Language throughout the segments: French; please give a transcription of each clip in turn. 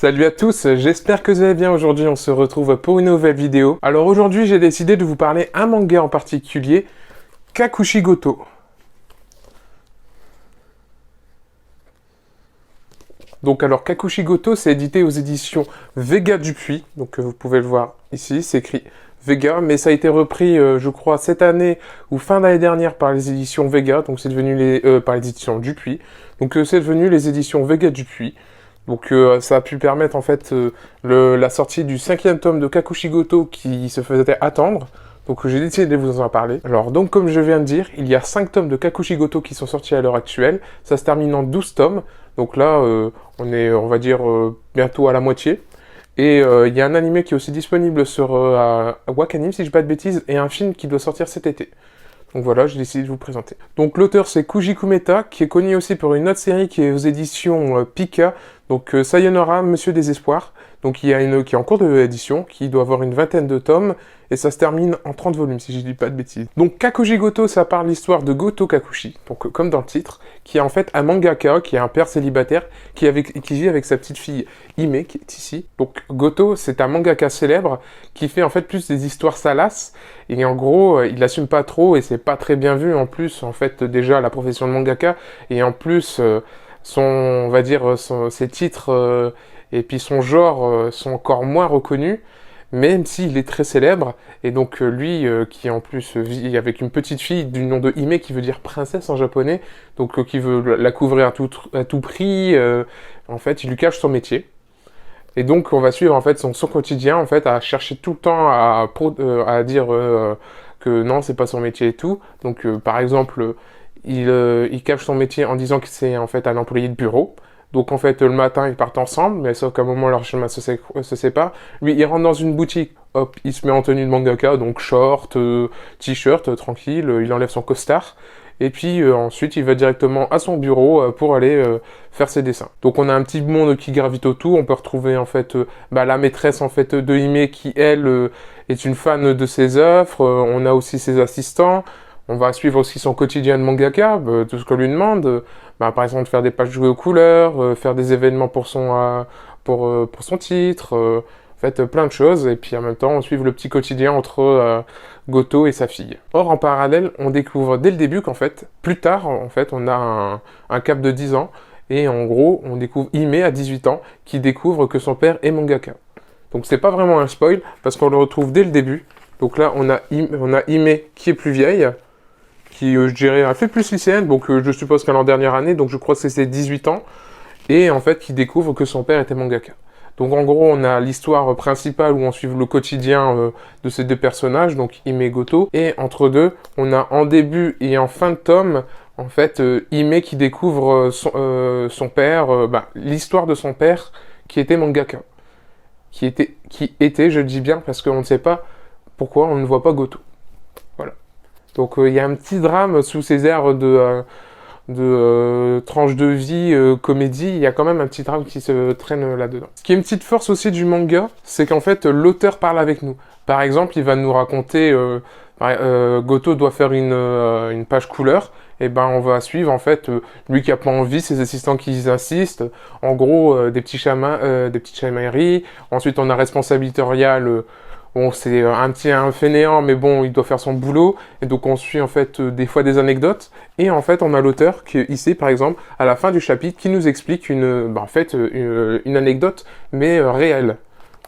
Salut à tous, j'espère que vous allez bien. Aujourd'hui on se retrouve pour une nouvelle vidéo. Alors aujourd'hui j'ai décidé de vous parler un manga en particulier, Kakushi Goto. Donc alors Kakushi Goto c'est édité aux éditions Vega Dupuis, donc vous pouvez le voir ici, c'est écrit Vega, mais ça a été repris je crois cette année ou fin d'année dernière par les éditions Vega, donc c'est devenu par les éditions Dupuis, donc c'est devenu les éditions Vega Dupuis. Donc ça a pu permettre en fait la sortie du 5e tome de Kakushi Goto qui se faisait attendre. Donc j'ai décidé de vous en parler. Alors donc comme je viens de dire, il y a 5 tomes de Kakushi Goto qui sont sortis à l'heure actuelle. Ça se termine en 12 tomes. Donc là on est on va dire bientôt à la moitié. Et il y a un animé qui est aussi disponible sur Wakanim si je dis pas de bêtises, et un film qui doit sortir cet été. Donc voilà, j'ai décidé de vous présenter. Donc l'auteur c'est Koji Kumeta, qui est connu aussi pour une autre série qui est aux éditions Pika, donc Sayonara, Monsieur Désespoir. Donc il y a une qui est en cours d'édition, qui doit avoir une 20aine de tomes, et ça se termine en 30 volumes, si je dis pas de bêtises. Donc Kakushi Goto, ça parle l'histoire de Goto Kakushi, donc comme dans le titre, qui est en fait un mangaka, qui est un père célibataire, qui vit avec sa petite fille Hime, qui est ici. Donc Goto, c'est un mangaka célèbre, qui fait en fait plus des histoires salaces, et en gros, il assume pas trop, et c'est pas très bien vu en plus, en fait, déjà la profession de mangaka, et en plus, on va dire, ses titres... et puis son genre sont encore moins reconnus, même s'il est très célèbre. Et donc lui, qui en plus vit avec une petite fille du nom de Hime, qui veut dire princesse en japonais, donc qui veut la couvrir à tout prix, en fait, il lui cache son métier. Et donc on va suivre en fait son quotidien, en fait, à chercher tout le temps à dire que non, c'est pas son métier et tout. Donc par exemple, il cache son métier en disant que c'est en fait un employé de bureau. Donc en fait, le matin, ils partent ensemble, mais sauf qu'à un moment, leur chemin se sépare. Lui, il rentre dans une boutique, hop, il se met en tenue de mangaka, donc short, t-shirt, tranquille, il enlève son costard. Et puis ensuite, il va directement à son bureau pour aller faire ses dessins. Donc on a un petit monde qui gravite autour. On peut retrouver en fait la maîtresse en fait de Hime qui, elle, est une fan de ses œuvres. On a aussi ses assistants. On va suivre aussi son quotidien de mangaka, tout ce qu'on lui demande. Par exemple, faire des pages jouées aux couleurs, faire des événements pour son titre, en fait, plein de choses. Et puis en même temps, on suit le petit quotidien entre Goto et sa fille. Or, en parallèle, on découvre dès le début qu'en fait, plus tard, en fait, on a un cap de 10 ans. Et en gros, on découvre Hime à 18 ans, qui découvre que son père est mangaka. Donc c'est pas vraiment un spoil, parce qu'on le retrouve dès le début. Donc là, on a Hime qui est plus vieille, qui, je dirais, a fait plus lycéenne, donc je suppose qu'elle est en dernière année, donc je crois que c'est 18 ans, et en fait, qui découvre que son père était mangaka. Donc en gros, on a l'histoire principale où on suit le quotidien de ces deux personnages, donc Hime et Goto, et entre deux, on a en début et en fin de tome, en fait, Hime qui découvre son père, l'histoire de son père, qui était mangaka. Qui était, je dis bien, parce qu'on ne sait pas pourquoi on ne voit pas Goto. Voilà. Donc il y a un petit drame sous ces airs de tranche de vie, comédie, il y a quand même un petit drame qui se traîne là-dedans. Ce qui est une petite force aussi du manga, c'est qu'en fait l'auteur parle avec nous. Par exemple, il va nous raconter, Goto doit faire une page couleur, et on va suivre en fait lui qui a pas envie, ses assistants qui insistent, en gros des petites chamailleries. Ensuite on a responsabilité royale. Bon, c'est un fainéant, mais bon, il doit faire son boulot. Et donc, on suit, en fait, des fois des anecdotes. Et en fait, on a l'auteur qui, ici, par exemple, à la fin du chapitre, qui nous explique une anecdote, mais réelle.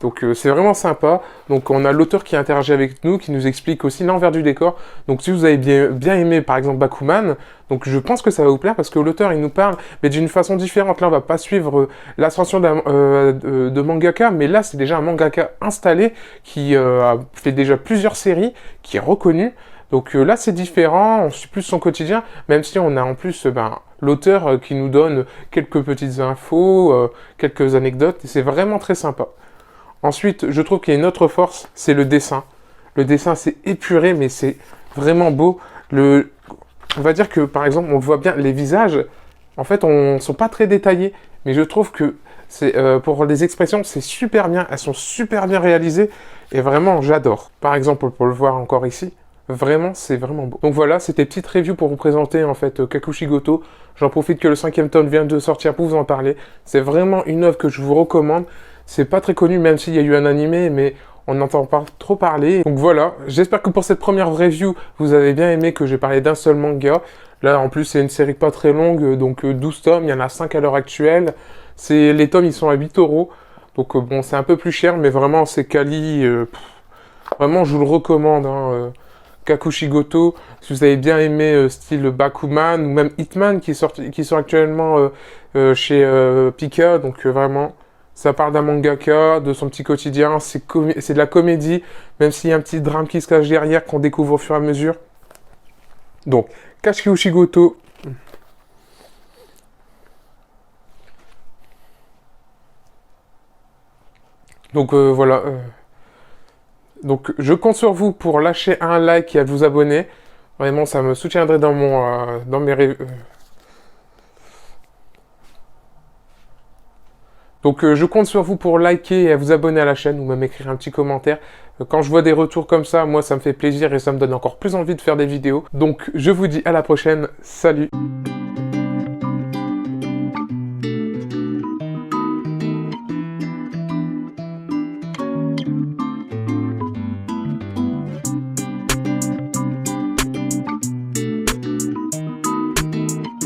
Donc, c'est vraiment sympa. Donc, on a l'auteur qui interagit avec nous, qui nous explique aussi l'envers du décor. Donc, si vous avez bien aimé, par exemple, Bakuman, donc je pense que ça va vous plaire parce que l'auteur, il nous parle, mais d'une façon différente. Là, on va pas suivre l'ascension de mangaka, mais là, c'est déjà un mangaka installé qui a fait déjà plusieurs séries, qui est reconnu. Donc là, c'est différent, on suit plus son quotidien, même si on a en plus l'auteur qui nous donne quelques petites infos, quelques anecdotes, et c'est vraiment très sympa. Ensuite, je trouve qu'il y a une autre force, c'est le dessin. Le dessin, c'est épuré, mais c'est vraiment beau. On va dire que, par exemple, on voit bien les visages, en fait, sont pas très détaillés, mais je trouve que pour les expressions, c'est super bien, elles sont super bien réalisées, et vraiment, j'adore. Par exemple, pour le voir encore ici, Vraiment, c'est vraiment beau. Donc voilà, c'était petite review pour vous présenter en fait Kakushigoto. J'en profite que le 5e tome vient de sortir pour vous en parler. C'est vraiment une œuvre que je vous recommande. C'est pas très connu, même s'il y a eu un animé, mais on n'entend pas trop parler. Donc voilà, j'espère que pour cette première review, vous avez bien aimé que j'ai parlé d'un seul manga. Là, en plus, c'est une série pas très longue, donc 12 tomes, il y en a 5 à l'heure actuelle. Les tomes, ils sont à 8 euros. Donc bon, c'est un peu plus cher, mais vraiment, c'est quali. Vraiment, je vous le recommande. Kakushigoto, si vous avez bien aimé style Bakuman ou même Hitman qui sort actuellement chez Pika, donc vraiment, ça parle d'un mangaka, de son petit quotidien, c'est de la comédie, même s'il y a un petit drame qui se cache derrière qu'on découvre au fur et à mesure. Donc, Kakushigoto. Donc voilà. Donc je compte sur vous pour lâcher un like et à vous abonner. Vraiment, ça me soutiendrait dans mes Donc je compte sur vous pour liker et à vous abonner à la chaîne ou même écrire un petit commentaire. Quand je vois des retours comme ça, moi ça me fait plaisir et ça me donne encore plus envie de faire des vidéos. Donc je vous dis à la prochaine. Salut!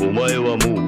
お前はもう